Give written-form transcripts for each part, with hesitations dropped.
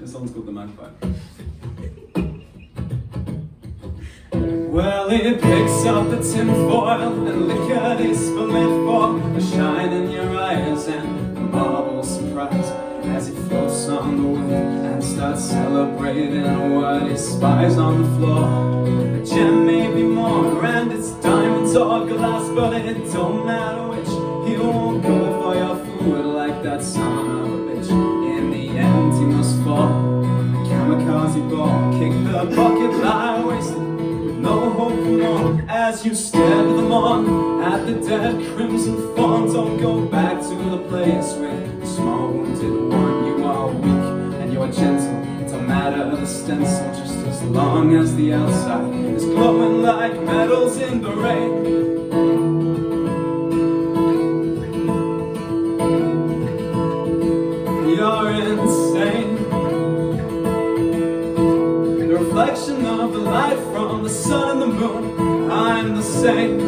This song's called The Magpie. Well, he picks up the tin foil and liquor is split for the shine in your eyes and the marble surprise as he floats on the wind and starts celebrating what he spies on the floor. A gem may be more and it's diamonds or glass, but it don't matter which. He won't go for your food like that son of a bitch. In the end he must fall. Kamikaze ball, kick the bucket, lie wasted with no hope for more. As you stare them on at the dead crimson fawn, don't go back to the place with the small wounded one. You are weak and you're gentle, it don't matter the stencil, just as long as the outside is glowing like metals in the rain. You're insane. The reflection of the light from the sun and the moon, I'm the same.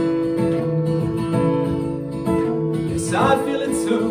Yes, I feel it too.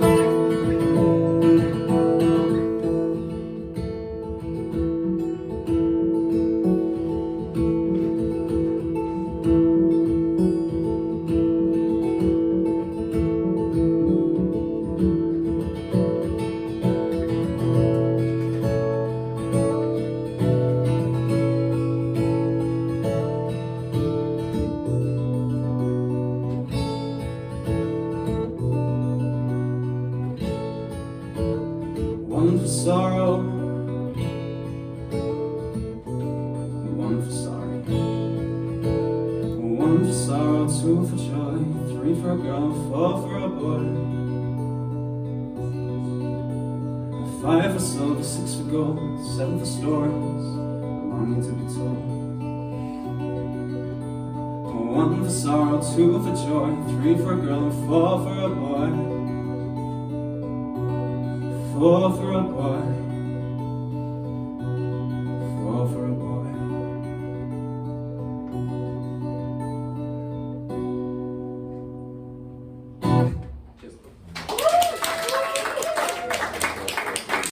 One for sorrow, one for sorry, one for sorrow, two for joy, three for a girl, four for a boy, five for silver, six for gold, seven for stories longing to be told. One for sorrow, two for joy, three for a girl, and four for a boy. Four for a boy.